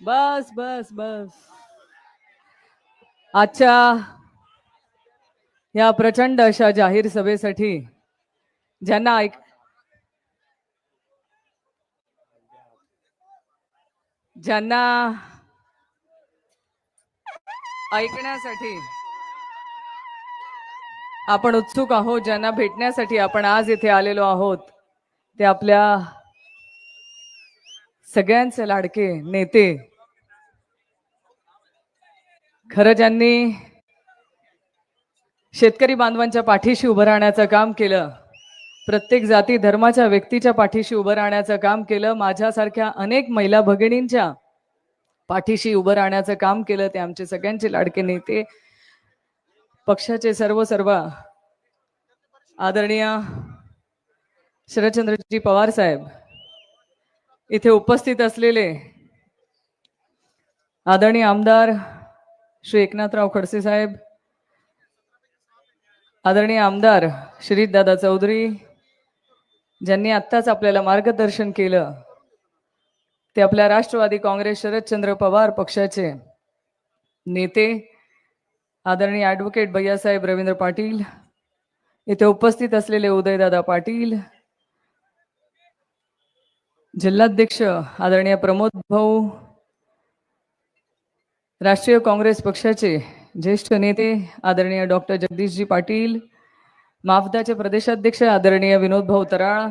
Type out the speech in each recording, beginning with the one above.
बस बस बस आजच्या या प्रचंड अशा जाहीर सभेसाठी ज्यांना ज्यांना ऐकण्यासाठी आपण उत्सुक आहोत, ज्यांना भेटण्यासाठी आपण आज इथे आलेलो आहोत, ते आपल्या सगळ्यांचे लाडके नेते, खरं ज्यांनी शेतकरी बांधवांच्या पाठीशी उभं राहण्याचं काम केलं, प्रत्येक जाती धर्माच्या व्यक्तीच्या पाठीशी उभं राहण्याचं काम केलं, माझ्यासारख्या अनेक महिला भगिनींच्या पाठीशी उभं राहण्याचं काम केलं, ते आमचे सगळ्यांचे लाडके नेते, पक्षाचे सर्व आदरणीय शरदचंद्रजी पवार साहेब, इथे उपस्थित असलेले आदरणीय आमदार श्री एकनाथराव खडसे साहेब, आदरणीय आमदार श्री दादा चौधरी, ज्यांनी आत्ताच आपल्याला मार्गदर्शन केलं, ते आपल्या राष्ट्रवादी काँग्रेस शरदचंद्र पवार पक्षाचे नेते आदरणीय ॲडव्होकेट भैयासाहेब रवींद्र पाटील, इथे उपस्थित असलेले उदयदादा पाटील, जिल्हाध्यक्ष आदरणीय प्रमोद भाऊ, राष्ट्रीय काँग्रेस पक्षाचे ज्येष्ठ नेते आदरणीय डॉक्टर जगदीशजी पाटील, माफदाचे प्रदेशाध्यक्ष आदरणीय विनोद भाऊ तराळ,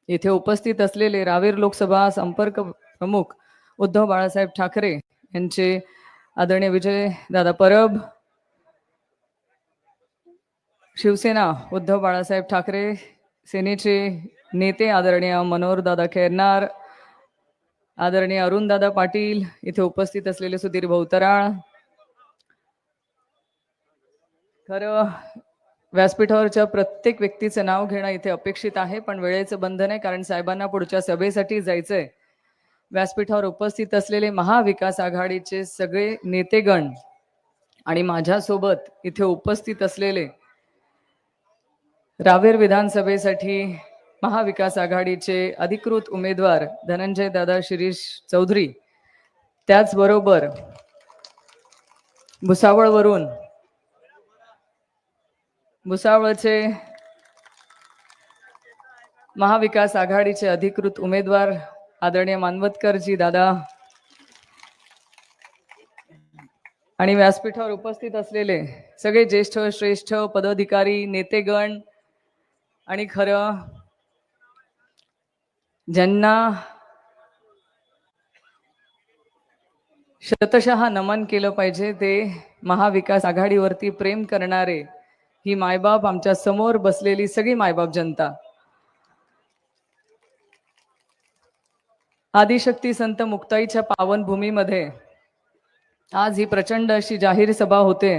इथे उपस्थित असलेले रावेर लोकसभा संपर्क प्रमुख उद्धव बाळासाहेब ठाकरे यांचे आदरणीय विजय दादा परब, शिवसेना उद्धव बाळासाहेब ठाकरे सेनेचे नेते आदरणीय मनोहर दादा खैरनार, आदरणीय अरुण दादा पाटील, इथे उपस्थित असलेले सुधीर भाऊ तराळ. खरं व्यासपीठावरच्या प्रत्येक व्यक्तीचं नाव घेणं इथे अपेक्षित आहे, पण वेळेचं बंधन आहे, कारण साहेबांना पुढच्या सभेसाठी जायचंय. व्यासपीठावर उपस्थित असलेले महाविकास आघाडीचे सगळे नेतेगण आणि माझ्यासोबत इथे उपस्थित असलेले रावेर विधानसभेसाठी महाविकास आघाडीचे अधिकृत उमेदवार धनंजय दादा शिरीष चौधरी, त्याचबरोबर भुसावळचे महाविकास आघाडीचे अधिकृत उमेदवार आदरणीय मानवतकरजी दादा, आणि व्यासपीठावर उपस्थित असलेले सगळे ज्येष्ठ श्रेष्ठ पदाधिकारी नेतेगण, आणि खरं ज्यांना शतशः नमन केलं पाहिजे, ते महाविकास आघाडीवरती प्रेम करणारे ही मायबाप, आमच्या समोर बसलेली सगळी मायबाप जनता, आदिशक्ती संत मुक्ताईच्या पावनभूमीमध्ये आज ही प्रचंड अशी जाहीर सभा होते.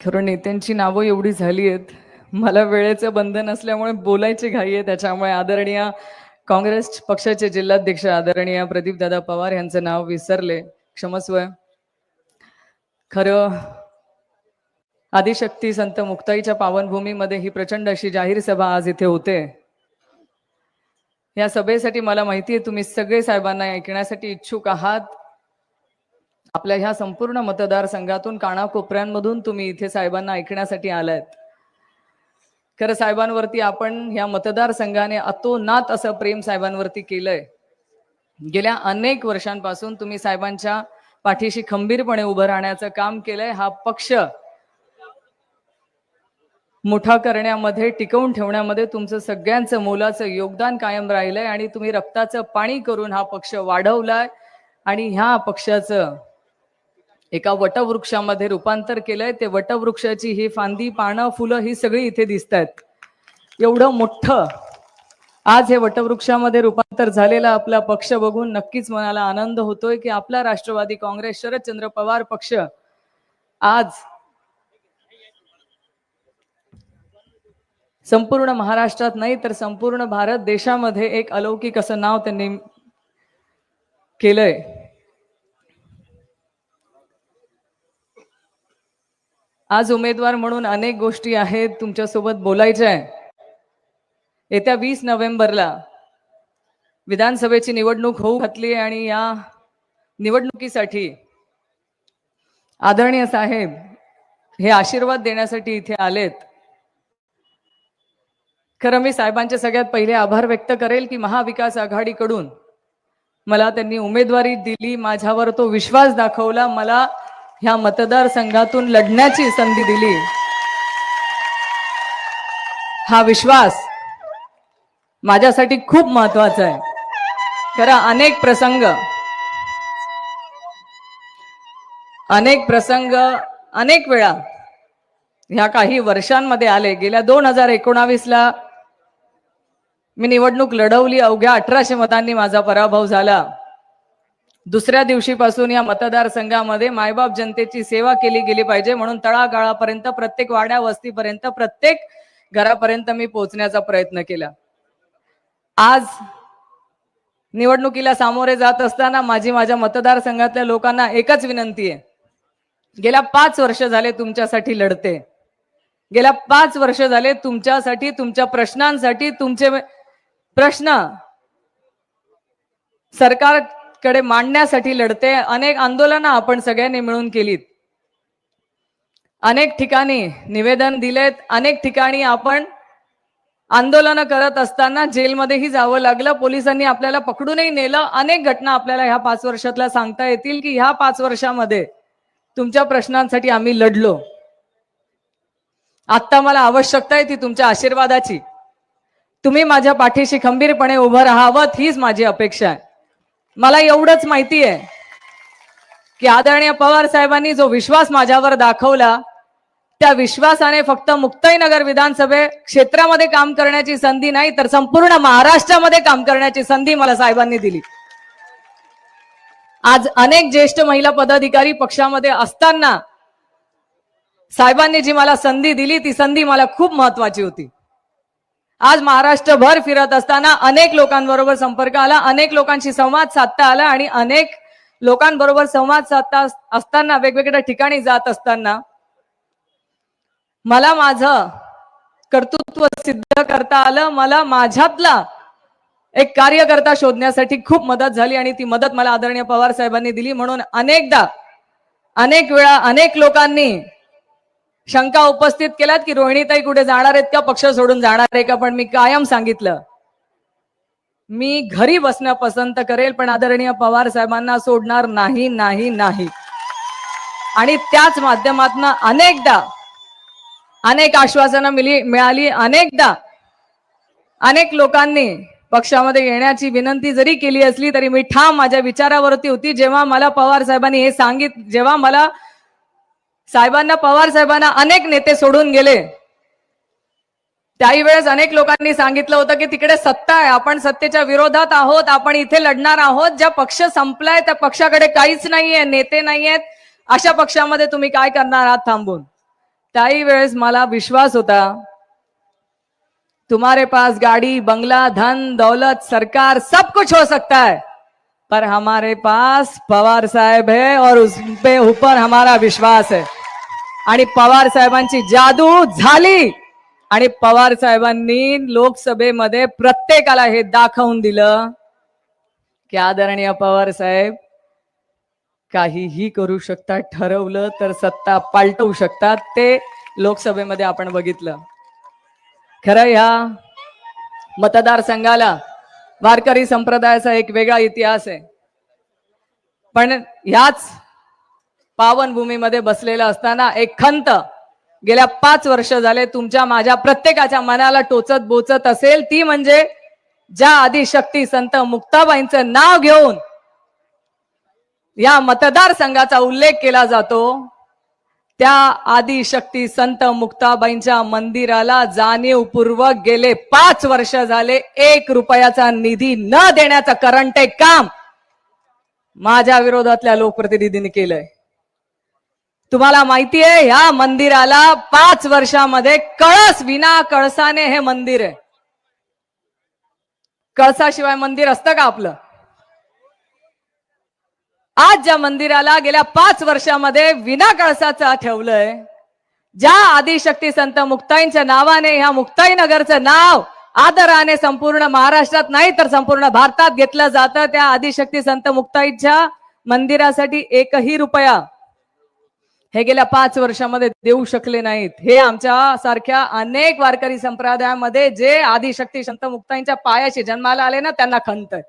खरं नेत्यांची नावं एवढी झाली आहेत, मला वेळेचं बंधन असल्यामुळे बोलायची घाई आहे, त्याच्यामुळे आदरणीय काँग्रेस पक्षाचे जिल्हाध्यक्ष आदरणीय प्रदीप दादा पवार यांचं नाव विसरले, क्षमस्व. खरं आदिशक्ती संत मुक्ताईच्या पावनभूमीमध्ये ही प्रचंड अशी जाहीर सभा आज इथे होते. या सभेसाठी मला माहिती आहे तुम्ही सगळे साहेबांना ऐकण्यासाठी इच्छुक आहात. आपल्या ह्या संपूर्ण मतदारसंघातून कानाकोपऱ्यांमधून तुम्ही इथे साहेबांना ऐकण्यासाठी आलात. खरं साहेबांवरती आपण ह्या मतदारसंघाने अतोनात असं प्रेम साहेबांवरती केलंय. गेल्या अनेक वर्षांपासून तुम्ही साहेबांच्या पाठीशी खंबीरपणे उभं राहण्याचं काम केलंय. हा पक्ष मोठा करण्यामध्ये, टिकवून ठेवण्यामध्ये तुमचं सगळ्यांचं मोलाचं योगदान कायम राहिलंय, आणि तुम्ही रक्ताचं पाणी करून हा पक्ष वाढवलाय, आणि ह्या पक्षाचं एका वटवृक्षामध्ये रूपांतर केलंय. ते वटवृक्षाची ही फांदी, पानं, फुलं ही सगळी इथे दिसत आहेत. एवढं मोठं आज हे वटवृक्षामध्ये रूपांतर झालेला आपला पक्ष बघून नक्कीच मनाला आनंद होतोय की आपला राष्ट्रवादी काँग्रेस शरदचंद्र पवार पक्ष आज संपूर्ण महाराष्ट्रात नाही तर संपूर्ण भारत देशामध्ये एक अलौकिक असं नाव त्यांनी केलंय. आज उमेदवार म्हणून अनेक गोष्टी आहेत तुमच्यासोबत बोलायच्या आहे. येत्या 20 नोव्हेंबरला विधानसभेची निवडणूक होऊ घातली आणि या निवडणुकीसाठी आदरणीय साहेब हे आशीर्वाद देण्यासाठी इथे आलेत. खरं मी साहेबांचे सगळ्यात पहिले आभार व्यक्त करेल की महाविकास आघाडीकडून मला त्यांनी उमेदवारी दिली, माझ्यावर तो विश्वास दाखवला, मला ह्या मतदारसंघातून लढण्याची संधी दिली. हा विश्वास माझ्यासाठी खूप महत्वाचा आहे. खरं अनेक प्रसंग अनेक वेळा ह्या काही वर्षांमध्ये आले. गेल्या 2019ला मी निवडणूक लढवली, अवघ्या 1800 मतांनी माझा पराभव झाला. दुसऱ्या दिवशीपासून या मतदारसंघामध्ये मायबाप जनतेची सेवा केली गेली पाहिजे म्हणून तळागाळापर्यंत, प्रत्येक वाड्या वस्तीपर्यंत, प्रत्येक घरापर्यंत मी पोहोचण्याचा प्रयत्न केला. आज निवडणुकीला सामोरे जात असताना माझ्या मतदारसंघातल्या लोकांना एकच विनंती आहे. गेल्या 5 वर्ष झाले तुमच्यासाठी लढते. गेल्या 5 वर्ष झाले तुमच्यासाठी, तुमच्या प्रश्नांसाठी, तुमचे प्रश्न सरकारकडे मांडण्यासाठी लढते. अनेक आंदोलनं आपण सगळ्यांनी मिळून केलीत. अनेक ठिकाणी निवेदन दिलेत. अनेक ठिकाणी आपण आंदोलन करत असताना जेलमध्येही जावं लागलं. पोलिसांनी आपल्याला पकडूनही नेलं. अनेक घटना आपल्याला ह्या 5 वर्षातल्या सांगता येतील की ह्या 5 वर्षामध्ये तुमच्या प्रश्नांसाठी आम्ही लढलो. आता मला आवश्यकता आहे ती तुमच्या आशीर्वादाची. तुम्ही माझ्या पाठीशी खंबीरपणे उभं राहावं हीच माझी अपेक्षा आहे. मला एवढंच माहिती आहे की आदरणीय पवार साहेबांनी जो विश्वास माझ्यावर दाखवला त्या विश्वासाने फक्त मुक्ताईनगर विधानसभे क्षेत्रामध्ये काम करण्याची संधी नाही तर संपूर्ण महाराष्ट्रामध्ये काम करण्याची संधी मला साहेबांनी दिली. आज अनेक ज्येष्ठ महिला पदाधिकारी पक्षामध्ये असताना साहेबांनी जी मला संधी दिली ती संधी मला खूप महत्वाची होती. आज महाराष्ट्रभर फिरत असताना अनेक लोकांबरोबर संपर्क आला, अनेक लोकांशी संवाद साधता आला आणि अनेक लोकांबरोबर संवाद साधता असताना, वेगवेगळ्या ठिकाणी जात असताना मला माझं कर्तृत्व सिद्ध करता आलं. मला माझ्यातला एक कार्यकर्ता शोधण्यासाठी खूप मदत झाली आणि ती मदत मला आदरणीय पवार साहेबांनी दिली. म्हणून अनेकदा, अनेक वेळा अनेक लोकांनी शंका उपस्थित केल्यात की रोहिणीताई कुठे जाणार आहेत का, पक्ष सोडून जाणार आहे का. पण मी कायम सांगितलं मी घरी बसणं पसंत करेल पण आदरणीय पवार साहेबांना सोडणार नाही नाही नाही. आणि त्याच माध्यमातून अनेकदा अनेक आश्वासनं मिळाली. अनेकदा अनेक लोकांनी पक्षामध्ये येण्याची विनंती जरी केली असली तरी मी ठाम माझ्या विचारावरती होती. जेव्हा मला पवार साहेबांनी हे जेव्हा मला पवार साहेबांना अनेक नेते सोडून गेले त्याही वेळेस अनेक लोकांनी सांगितलं होतं की तिकडे सत्ता आहे, आपण सत्तेच्या विरोधात आहोत, आपण इथे लढणार आहोत. ज्या पक्ष संपलाय त्या पक्षाकडे काहीच नाहीये, नेते नाहीयेत, अशा पक्षामध्ये तुम्ही काय करणार आहात थांबून. त्याही वेळेस मला विश्वास होता तुम्हारे पास गाड़ी, बंगला, धन दौलत, सरकार सब कुछ हो सकता है पर हमारे पास पवार साहेब है और उस पे ऊपर हमारा विश्वास है. आणि पवार साहेबांची जादू झाली आणि पवार साहेबांनी लोकसभेमध्ये प्रत्येकाला हे दाखवून दिलं की आदरणीय पवार साहेब काहीही करू शकतात, ठरवलं तर सत्ता पालटवू शकतात. ते लोकसभेमध्ये आपण बघितलं. खरं ह्या मतदारसंघाला वारकरी संप्रदायाचा एक वेगळा इतिहास आहे. पण ह्याच पावनभूमीमध्ये बसलेला असताना एक खंत गेल्या 5 वर्ष झाले तुमच्या माझ्या प्रत्येकाच्या मनाला टोचत बोचत असेल, ती म्हणजे ज्या आदिशक्ती संत मुक्ताबाईंचं नाव घेऊन या मतदारसंघाचा उल्लेख केला जातो त्या आदिशक्ती संत मुक्ताबाईंच्या मंदिराला जाणीवपूर्वक गेले 5 वर्ष झाले 1 रुपयाचा निधी न देण्याचं करंटे काम माझ्या विरोधातल्या लोकप्रतिनिधींनी केलंय. तुम्हाला माहितीये या मंदिराला 5 वर्षामध्ये कळस विना कळसाने हे मंदिर आहे. कळसाशिवाय मंदिर असतं का आपलं? आज ज्या मंदिराला गेल्या 5 वर्षामध्ये विना कळसाचा ठेवलंय ज्या आदिशक्ती संत मुक्ताईंच्या नावाने ह्या मुक्ताई नगरचं नाव आदराने संपूर्ण महाराष्ट्रात नाही तर संपूर्ण भारतात घेतलं जातं, त्या आदिशक्ती संत मुक्ताईच्या मंदिरासाठी एकही रुपया हे गेल्या 5 वर्षामध्ये देऊ शकले नाहीत. हे आमच्या सारख्या अनेक वारकरी संप्रदायामध्ये जे आदिशक्ती संत मुक्ताईंच्या पायाशी जन्माला आले ना त्यांना खंत आहे.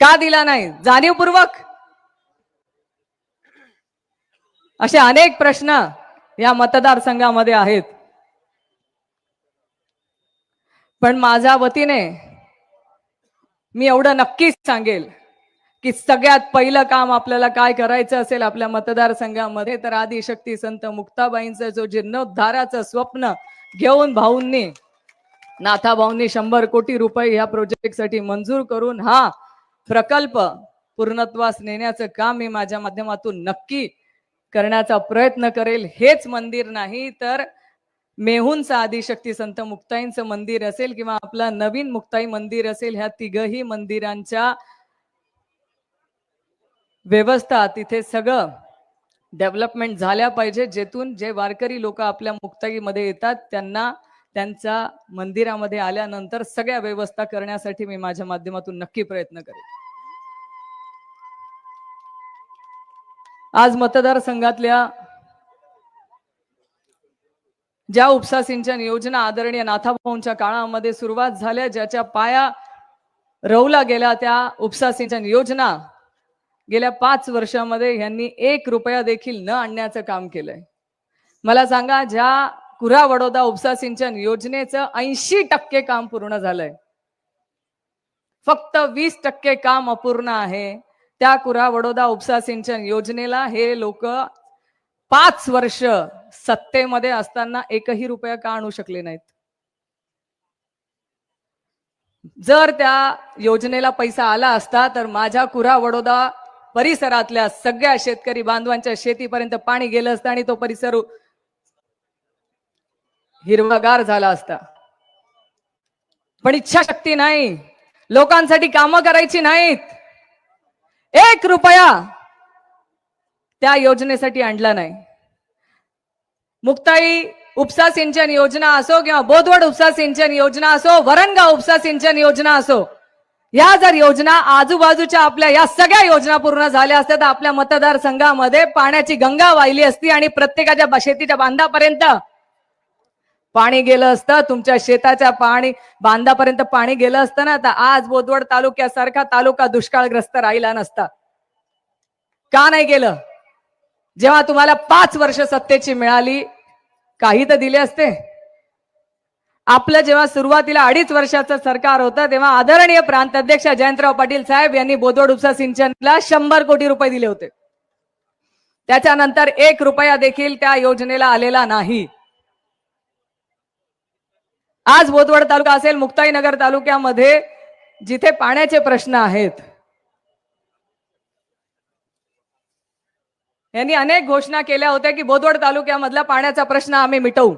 का दिला नाही? जाणीवपूर्वक? असे अनेक प्रश्न या मतदारसंघामध्ये आहेत. पण माझ्या वतीने मी एवढं नक्कीच सांगेल की सगळ्यात पहिलं काम आपल्याला काय करायचं असेल आपल्या मतदारसंघामध्ये तर आदिशक्ती संत मुक्ताबाईंचं जो जीर्णोद्धाराचं स्वप्न घेऊन भाऊंनी नाथाभाऊंनी 100 कोटी रुपये या प्रोजेक्टसाठी मंजूर करून हा प्रकल्प पूर्णत्वास नेण्याचं काम मी माझ्या माध्यमातून नक्की करण्याचा प्रयत्न करेल. हेच मंदिर नाही तर मेहूनचं आदिशक्ती संत मुक्ताईंचं मंदिर असेल किंवा आपला नवीन मुक्ताई मंदिर असेल, ह्या तिघही मंदिरांच्या व्यवस्था तिथे सगळं डेव्हलपमेंट झाल्या पाहिजे, जेथून जे वारकरी लोक आपल्या मुक्ताईमध्ये येतात त्यांना त्यांच्या मंदिरामध्ये आल्यानंतर सगळ्या व्यवस्था करण्यासाठी मी माझ्या माध्यमातून नक्की प्रयत्न करेन. आज मतदारसंघातल्या ज्या उपसा सिंचन योजना आदरणीय नाथाभाऊंच्या काळामध्ये सुरुवात झाल्या, ज्याच्या पाया रोवला गेला, त्या उपसा सिंचन योजना गेल्या 5 वर्षामध्ये यांनी 1 रुपया देखील न आणण्याचं काम केलंय. मला सांगा, ज्या कुरा वडोदा उपसा सिंचन योजनेचं 80% काम पूर्ण झालंय, फक्त 20% काम अपूर्ण आहे. त्या कुरा वडोदा उपसा सिंचन योजनेला हे लोक 5 वर्ष सत्तेमध्ये असताना एकही रुपया का आणू शकले नाहीत? जर त्या योजनेला पैसा आला असता तर माझ्या कुरा वडोदा परिसरातल्या सगळ्या शेतकरी बांधवांच्या शेतीपर्यंत पाणी गेलं असतं आणि तो परिसर हिरवागार झाला असता. पण इच्छाशक्ती नाही, लोकांसाठी कामं करायची नाहीत. 1 रुपया त्या योजनेसाठी आणला नाही. मुक्ताई उपसा सिंचन योजना असो किंवा बोदवड उपसा सिंचन योजना असो, वरणगाव उपसा सिंचन योजना असो, या जर योजना आजूबाजूच्या आपल्या या सगळ्या योजना पूर्ण झाल्या असत्या तर आपल्या मतदारसंघामध्ये पाण्याची गंगा वाहिली असती आणि प्रत्येकाच्या शेतीच्या बांधापर्यंत पाणी गेलं असतं. तुमच्या शेताच्या बांधापर्यंत पाणी गेलं असतं ना, तर आज बोदवड तालुक्यासारखा तालुका दुष्काळग्रस्त राहिला नसता. का नाही गेलं? जेव्हा तुम्हाला 5 वर्ष सत्तेची मिळाली, काही तर दिले असते. आपलं जेव्हा सुरुवातीला 2.5 वर्षाचं सरकार होतं तेव्हा आदरणीय प्रांत अध्यक्ष जयंतराव पाटील साहेब यांनी बोदवड उपसा सिंचनला 100 कोटी रुपये दिले होते. त्याच्यानंतर 1 रुपया देखील त्या योजनेला आलेला नाही. आज बोदवड तालुका असेल, मुक्ताईनगर तालुक्यामध्ये जिथे पाण्याचे प्रश्न आहेत, यांनी अनेक घोषणा केल्या होत्या की बोदवड तालुक्यामधला पाण्याचा प्रश्न आम्ही मिटवू.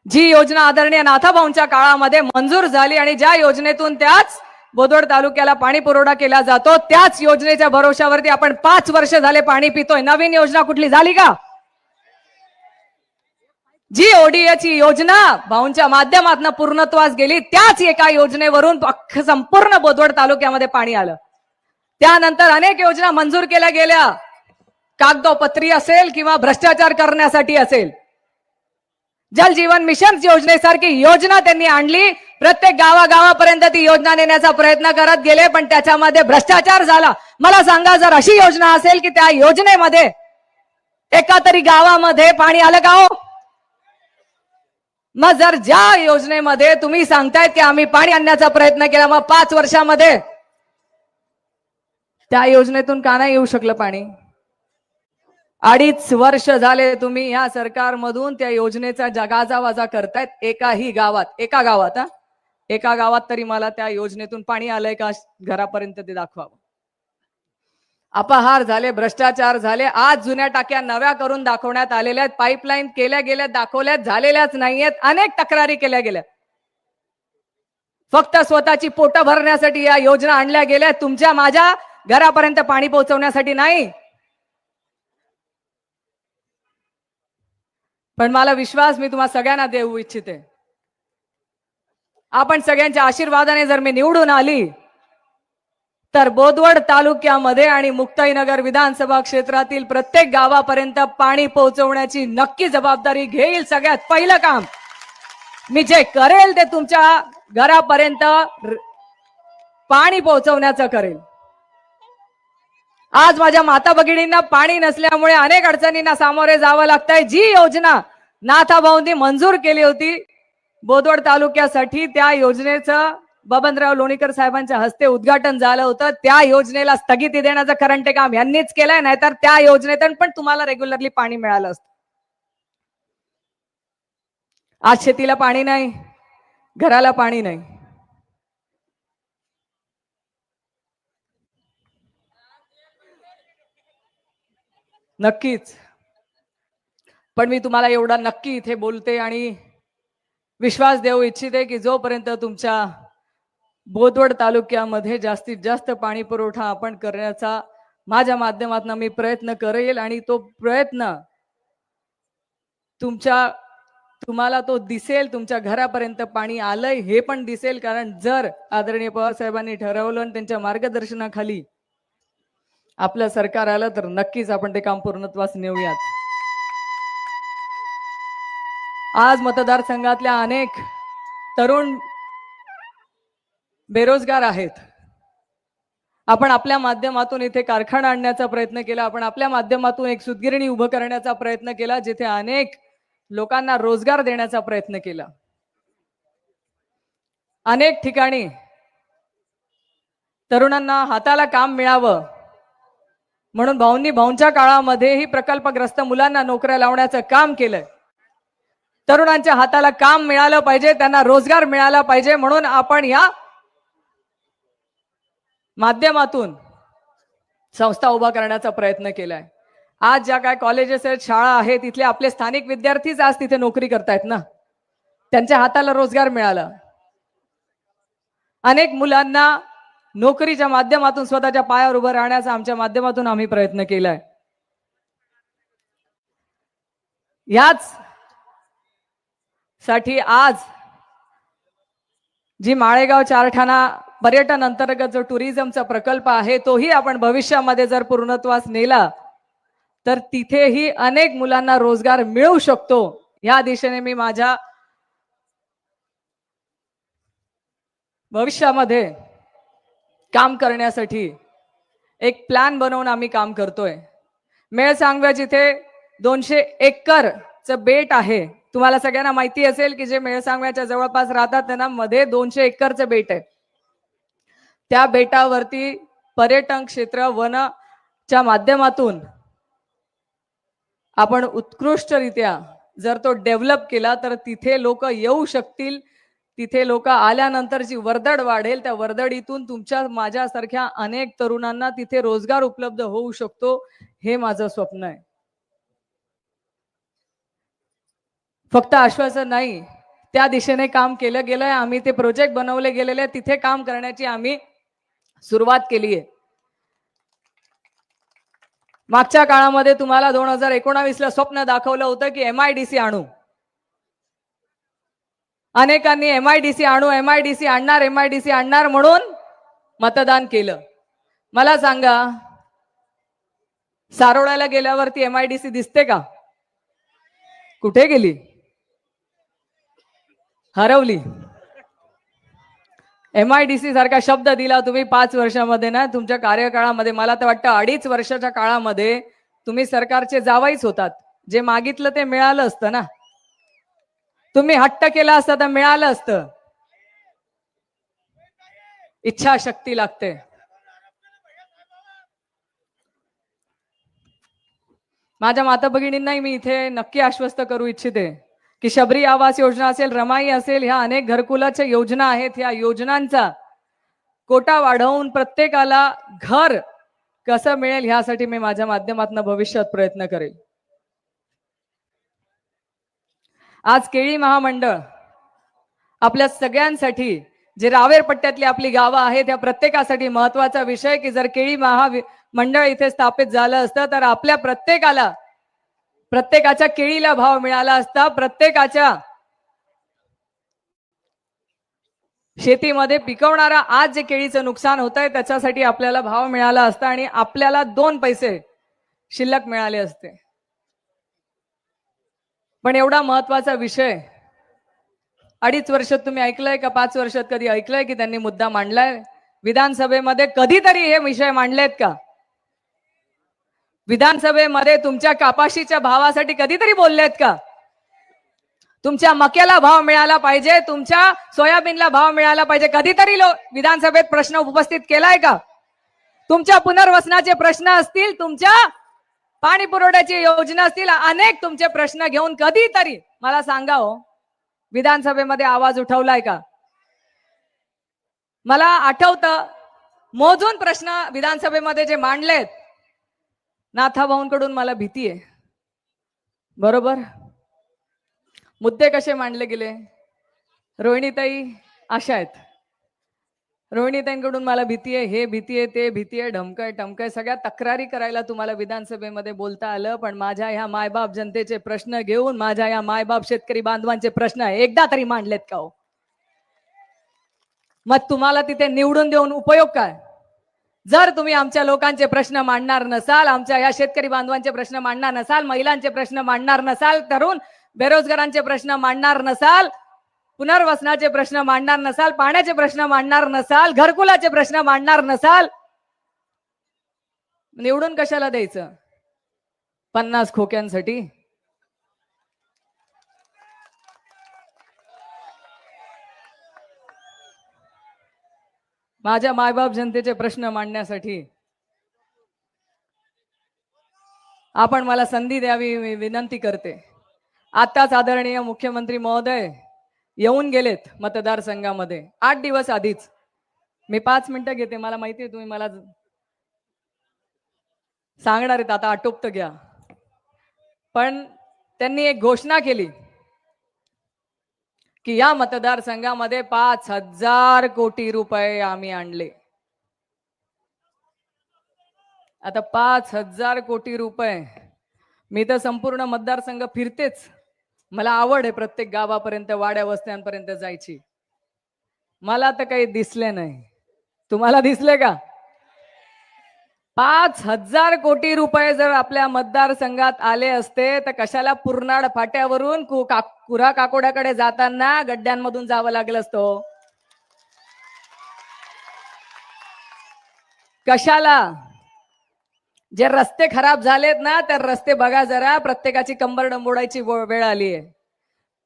जी योजना आदरणीय नाथाभाऊंच्या काळामध्ये मंजूर झाली आणि ज्या योजनेतून त्याच बोदवड तालुक्याला पाणी पुरवठा केला जातो, त्याच योजनेच्या भरोशावरती आपण 5 वर्ष झाले पाणी पितोय. नवीन योजना कुठली झाली का? जी ओडीएची योजना भाऊंच्या माध्यमातून पूर्णत्वास गेली, त्याच एका योजनेवरून संपूर्ण बोदवड तालुक्यामध्ये पाणी आलं. त्यानंतर अनेक योजना मंजूर केल्या गेल्या, कागदोपत्री असेल किंवा भ्रष्टाचार करण्यासाठी असेल. जल जीवन मिशन योजनेसारखी योजना त्यांनी आणली, प्रत्येक गावागावापर्यंत ती योजना नेण्याचा प्रयत्न करत गेले, पण त्याच्यामध्ये भ्रष्टाचार झाला. मला सांगा, जर अशी योजना असेल की त्या योजनेमध्ये एका तरी गावामध्ये पाणी आलं का हो? मग जर ज्या योजनेमध्ये तुम्ही सांगतायत की आम्ही पाणी आणण्याचा प्रयत्न केला, मग 5 वर्षामध्ये त्या योजनेतून का नाही येऊ शकलं पाणी? 2.5 वर्ष झाले तुम्ही या सरकारमधून त्या योजनेचा गाजावाजा करतायत. एका गावात तरी मला त्या योजनेतून पाणी आलंय का घरापर्यंत ते दाखवावं. अपहार झाले, भ्रष्टाचार झाले. आज जुन्या टाक्या नव्या करून दाखवण्यात आलेल्या आहेत, पाईपलाईन केल्या गेल्या, दाखवल्यात, झालेल्याच नाहीयेत. अनेक तक्रारी केल्या गेल्या. फक्त स्वतःची पोट भरण्यासाठी या योजना आणल्या गेल्या, तुमच्या माझ्या घरापर्यंत पाणी पोहोचवण्यासाठी नाही. पण मला विश्वास मी तुम्हा सगळ्यांना देऊ इच्छिते, आपण सगळ्यांच्या आशीर्वादाने जर मी निवडून आली तर बोदवड तालुक्यामध्ये आणि मुक्ताईनगर विधानसभा क्षेत्रातील प्रत्येक गावापर्यंत पाणी पोहोचवण्याची नक्की जबाबदारी घेईल. सगळ्यात पहिलं काम मी जे करेल ते तुमच्या घरापर्यंत पाणी पोहोचवण्याचं करेल. आज माझ्या माता भगिनींना पाणी नसल्यामुळे अनेक अडचणींना सामोरे जावं लागतंय. जी योजना नाथाभाऊंनी मंजूर केली होती बोदवड तालुक्यासाठी, त्या योजनेचं बबनराव लोणीकर साहेबांच्या हस्ते उद्घाटन झालं होतं. त्या योजनेला स्थगिती देण्याचं करंटे काम यांनीच केलंय, नाहीतर त्या योजनेतून पण तुम्हाला रेग्युलरली पाणी मिळालं असतं. आज शेतीला पाणी नाही, घराला पाणी नाही. नक्कीच, पण मी तुम्हाला एवढा नक्की इथे बोलते आणि विश्वास देऊ इच्छिते की जोपर्यंत तुमच्या बोदवड तालुक्यामध्ये जास्तीत जास्त पाणी पुरवठा आपण करण्याचा माझ्या माध्यमातून मी प्रयत्न करेल आणि तो प्रयत्न तुम्हाला तो दिसेल, तुमच्या घरापर्यंत पाणी आलंय हे पण दिसेल. कारण जर आदरणीय पवार साहेबांनी ठरवलं आणि त्यांच्या मार्गदर्शनाखाली आपलं सरकार आलं तर नक्कीच आपण ते काम पूर्णत्वास नेऊयात. आज मतदारसंघातल्या अनेक तरुण बेरोजगार आहेत. आपण आपल्या माध्यमातून इथे कारखाना आणण्याचा प्रयत्न केला, आपण आपल्या माध्यमातून एक सूतगिरणी उभं करण्याचा प्रयत्न केला, जिथे अनेक लोकांना रोजगार देण्याचा प्रयत्न केला. अनेक ठिकाणी तरुणांना हाताला काम मिळावं म्हणून भाऊंच्या काळामध्येही प्रकल्पग्रस्त मुलांना नोकऱ्या लावण्याचं काम केलंय. तरुणांच्या हाताला काम मिळालं पाहिजे, त्यांना रोजगार मिळाला पाहिजे म्हणून आपण या माध्यमातून संस्था उभा करण्याचा प्रयत्न केलाय. आज ज्या काय कॉलेजेस आहेत, शाळा आहेत, तिथले आपले स्थानिक विद्यार्थीच आज तिथे नोकरी करतायत ना, त्यांच्या हाताला रोजगार मिळाला. अनेक मुलांना नोकरीच्या माध्यमातून स्वतःच्या पायावर उभं राहण्याचा आमच्या माध्यमातून आम्ही प्रयत्न केलाय. याच साठी आज जी माळेगाव चारठाणा पर्यटन अंतर्गत जो टुरिझमचा प्रकल्प आहे तोही आपण भविष्यामध्ये जर पूर्णत्वास नेला तर तिथेही अनेक मुलांना रोजगार मिळू शकतो. या दिशेने मी माझ्या भविष्यामध्ये काम करण्यासाठी एक प्लॅन बनवून आम्ही काम करतोय. मेळसांगव्या जिथे 200 एकरचं बेट आहे, तुम्हाला सगळ्यांना माहिती असेल की जे मेळसांगव्याच्या जवळपास राहतात त्यांना मध्ये 200 एकरचं बेट आहे. त्या बेटावरती पर्यटन क्षेत्र वनच्या माध्यमातून आपण उत्कृष्टरित्या जर तो डेव्हलप केला तर तिथे लोक येऊ शकतील. तिथे लोक आल्यानंतर जी वर्दळ वाढेल त्या वर्दळीतून तुमच्या माझ्यासारख्या अनेक तरुणांना तिथे रोजगार उपलब्ध होऊ शकतो. हे माझं स्वप्न आहे. फक्त आश्वासन नाही, त्या दिशेने काम केलं गेलंय. आम्ही ते प्रोजेक्ट बनवले गेलेले, तिथे काम करण्याची आम्ही सुरुवात केली आहे. मागच्या काळामध्ये तुम्हाला 2019 ला स्वप्न दाखवलं होतं की MIDC आणू. अनेकांनी MIDC आणू, MIDC आणणार, MIDC आणणार म्हणून मतदान केलं. मला सांगा, सारोळ्याला गेल्यावरती MIDC दिसते का? कुठे गेली? हरवली. MIDC सारखा शब्द दिला तुम्ही 5 वर्षामध्ये ना, तुमच्या कार्यकाळामध्ये मला तर वाटतं 2.5 वर्षाच्या काळामध्ये तुम्ही सरकारचे जावाईच होतात. जे मागितलं ते मिळालं असतं ना. तुम्ही हट्ट केला असता तर मिळालं असतं. इच्छाशक्ती लागते. माझ्या माता भगिनींनाही मी इथे नक्की आश्वस्त करू इच्छिते की शबरी आवास योजना असेल, रमाई असेल, ह्या अनेक घरकुलाच्या योजना आहेत. ह्या योजनांचा कोटा वाढवून प्रत्येकाला घर कसं मिळेल ह्यासाठी मी माझ्या माध्यमातून भविष्यात प्रयत्न करेल. आज केळी महामंडळ आपल्या सगळ्यांसाठी, जे रावेर पट्ट्यातली आपली गावं आहेत त्या प्रत्येकासाठी महत्वाचा विषय की जर केळी महामंडळ इथे स्थापित झालं असतं तर आपल्या प्रत्येकाला प्रत्येकाच्या केळीला भाव मिळाला असता, प्रत्येकाच्या शेतीमध्ये पिकवणारा आज जे केळीचं नुकसान होत आहे त्याच्यासाठी आपल्याला भाव मिळाला असता आणि आपल्याला 2 पैसे शिल्लक मिळाले असते. पण एवढा महत्वाचा विषय 2.5 वर्षात तुम्ही ऐकलंय का? 5 वर्षात कधी ऐकलंय की त्यांनी मुद्दा मांडलाय? विधानसभेमध्ये कधीतरी हे विषय मांडलेत का? विधानसभेमध्ये तुमच्या कापाशीच्या भावासाठी कधीतरी बोललेत का? तुमच्या मक्याला भाव मिळाला पाहिजे, तुमच्या सोयाबीनला भाव मिळाला पाहिजे, कधीतरी विधानसभेत प्रश्न उपस्थित केलाय का? तुमच्या पुनर्वसनाचे प्रश्न असतील, तुमच्या पाणी पुरवठ्याची योजना असतील, अनेक तुमचे प्रश्न घेऊन कधीतरी मला सांगा हो, विधानसभेमध्ये आवाज उठवलाय का? मला आठवतं मोजून प्रश्न विधानसभेमध्ये जे मांडलेत, नाथाभाऊंकडून मला भीती आहे. बरोबर, मुद्दे कसे मांडले गेले? रोहिणीताई अशा आहेत. रोहिणीताईंकडून मला भीती आहे, हे भीती आहे, ते भीती आहे, ढमकय टमकय, सगळ्या तक्रारी करायला तुम्हाला विधानसभेमध्ये बोलता आलं. पण माझ्या ह्या मायबाप जनतेचे प्रश्न घेऊन, माझ्या या मायबाप शेतकरी बांधवांचे प्रश्न एकदा तरी मांडलेत का हो? मग तुम्हाला तिथे निवडून देऊन उपयोग काय? जर तुम्ही आमच्या लोकांचे प्रश्न मांडणार नसाल, आमच्या या शेतकरी बांधवांचे प्रश्न मांडणार नसाल, महिलांचे प्रश्न मांडणार नसाल, तरुण बेरोजगारांचे प्रश्न मांडणार नसाल, पुनर्वसनाचे प्रश्न मांडणार नसाल, पाण्याचे प्रश्न मांडणार नसाल, घरकुलाचे प्रश्न मांडणार नसाल, निवडून कशाला द्यायचं? 50 खोक्यांसाठी? माझ्या मायबाप जनतेचे प्रश्न मांडण्यासाठी आपण मला संधी द्यावी, मी विनंती करते. आताच आदरणीय मुख्यमंत्री महोदय येऊन गेलेत मतदारसंघामध्ये 8 दिवस आधीच. मी 5 मिनिटं घेते, मला माहिती आहे तुम्ही मला सांगणार आहेत, आता आटोपतं घ्या. पण त्यांनी एक घोषणा केली की या मतदारसंघामध्ये 5,000 कोटी रुपये आम्ही आणले. आता 5,000 कोटी रुपये, मी तर संपूर्ण मतदारसंघ फिरतेच, मला आवड आहे प्रत्येक गावापर्यंत, वाड्या वस्त्यांपर्यंत जायची. मला तर काही दिसले नाही, तुम्हाला दिसले का? 5,000 कोटी रुपये जर आपल्या मतदारसंघात आले असते तर कशाला पुरनाड फाट्यावरून कुरा काकोड्याकडे जाताना गड्ड्यांमधून जावं लागलं असतं? कशाला? जे रस्ते खराब झालेत ना, तर रस्ते बघा जरा, प्रत्येकाची कंबर डंबोडायची वेळ आली आहे.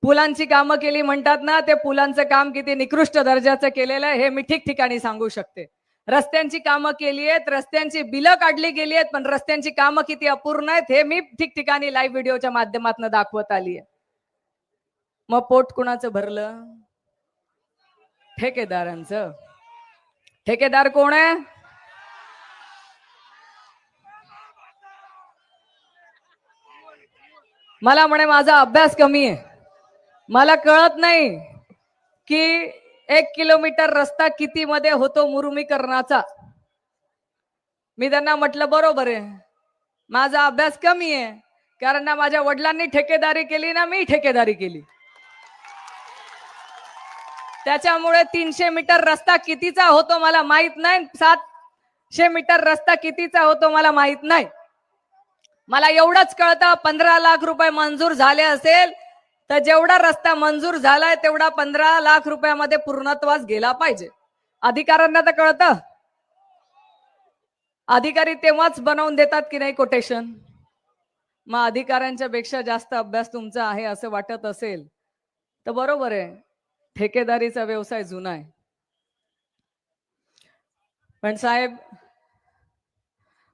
पुलांची कामं केली म्हणतात ना, ते पुलांचं काम किती निकृष्ट दर्जाचं केलेलं आहे हे मी ठिकठिकाणी सांगू शकते. रस्त्यांची कामं केली आहेत, रस्त्यांची बिलं काढली गेली आहेत, पण रस्त्यांची कामं किती अपूर्ण आहेत हे मी ठिकठिकाणी लाईव्ह व्हिडिओच्या माध्यमातून दाखवत आली आहे. मग पोट कुणाचं भरलं? ठेकेदारांचं. ठेकेदार कोण आहे? मला म्हणे माझा अभ्यास कमी आहे, मला कळत नाही की 1 किलोमीटर रस्ता किती मध्ये होतो मुरुमीकरणाचा. मी त्यांना म्हटलं बरोबर आहे, माझा अभ्यास कमी आहे, कारण ना माझ्या वडिलांनी ठेकेदारी केली ना मी ठेकेदारी केली. त्याच्यामुळे 300 मीटर रस्ता कितीचा होतो मला माहित नाही, 700 मीटर रस्ता कितीचा होतो मला माहित नाही. मला एवढंच कळतं 15 लाख रुपये मंजूर झाले असेल तर जेवढा रस्ता मंजूर झालाय तेवढा 15 लाख रुपयामध्ये पूर्णत्वास गेला पाहिजे. अधिकाऱ्यांना तर कळतं. अधिकारी तेव्हाच बनवून देतात की नाही कोटेशन. मग अधिकाऱ्यांच्या पेक्षा जास्त अभ्यास तुमचा आहे असं वाटत असेल तर बरोबर आहे, ठेकेदारीचा व्यवसाय जुना आहे. पण साहेब,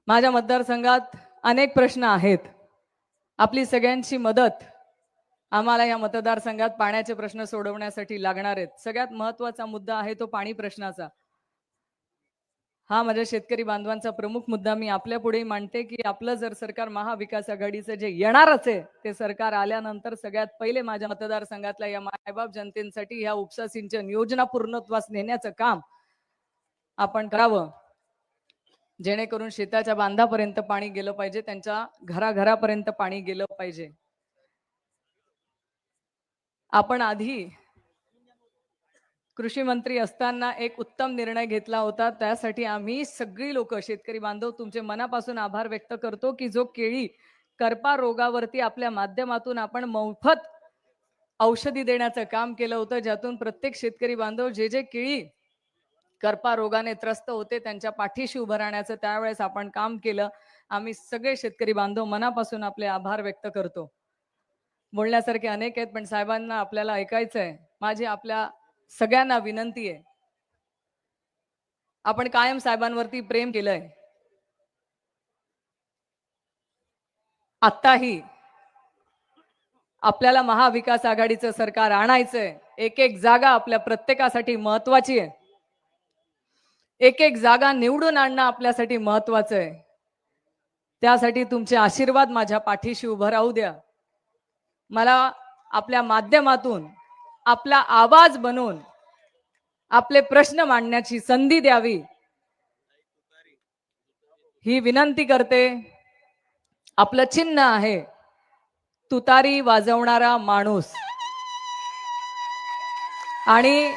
माझ्या मतदारसंघात अनेक प्रश्न आहेत. आपली सगळ्यांची मदत आम्हाला या मतदारसंघात पाण्याचे प्रश्न सोडवण्यासाठी लागणार आहेत. सगळ्यात महत्वाचा मुद्दा आहे तो पाणी प्रश्नाचा. हा माझ्या शेतकरी बांधवांचा प्रमुख मुद्दा मी आपल्या पुढे मांडते की आपलं जर सरकार महाविकास आघाडीचं जे येणारच आहे ते सरकार आल्यानंतर सगळ्यात पहिले माझ्या मतदारसंघातल्या या मायबाप जनतेसाठी ह्या उपसा सिंचन योजना पूर्णत्वास नेण्याचं काम आपण करावं. जेणेकरून शेताच्या बांधापर्यंत पाणी गेलं पाहिजे, त्यांच्या घराघरापर्यंत पाणी गेलं पाहिजे. आपण आधी कृषी मंत्री असताना एक उत्तम निर्णय घेतला होता. त्यासाठी आम्ही सगळी लोक शेतकरी बांधव तुमचे मनापासून आभार व्यक्त करतो की जो केळी करपा रोगावरती आपल्या माध्यमातून आपण मोफत औषधी देण्याचं काम केलं होतं, ज्यातून प्रत्येक शेतकरी बांधव जे केळी करपा रोगाने त्रस्त होते त्यांच्या पाठीशी उभं राहण्याचं त्यावेळेस आपण काम केलं. आम्ही सगळे शेतकरी बांधव मनापासून आपले आभार व्यक्त करतो. बोलण्यासारखे अनेक आहेत पण साहेबांना आपल्याला ऐकायचं आहे. माझी आपल्या सगळ्यांना विनंती आहे, आपण कायम साहेबांवरती प्रेम केलंय. आत्ताही आपल्याला महाविकास आघाडीचं सरकार आणायचंय. एक एक जागा आपल्या प्रत्येकासाठी महत्वाची आहे. एक एक जागा निवडून आणणं आपल्यासाठी महत्वाचं आहे. त्यासाठी तुमचे आशीर्वाद माझ्या पाठीशी उभं राहू द्या. मला आपल्या माध्यमातून आपला आवाज बनून आपले प्रश्न मांडण्याची संधी द्यावी ही विनंती करते. आपलं चिन्ह आहे तुतारी वाजवणारा माणूस आणि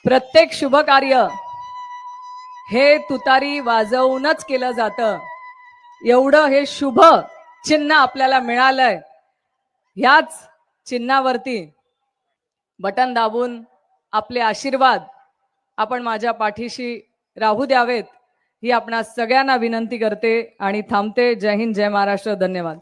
प्रत्येक शुभ कार्य हे तुतारी वाजवूनच केलं जातं. एवढं हे शुभ चिन्ह आपल्याला मिळालंय. ह्याच चिन्हावरती बटन दाबून आपले आशीर्वाद आपण माझ्या पाठीशी राहू द्यावेत ही आपणा सगळ्यांना विनंती करते आणि थांबते. जय हिंद, जय महाराष्ट्र. धन्यवाद.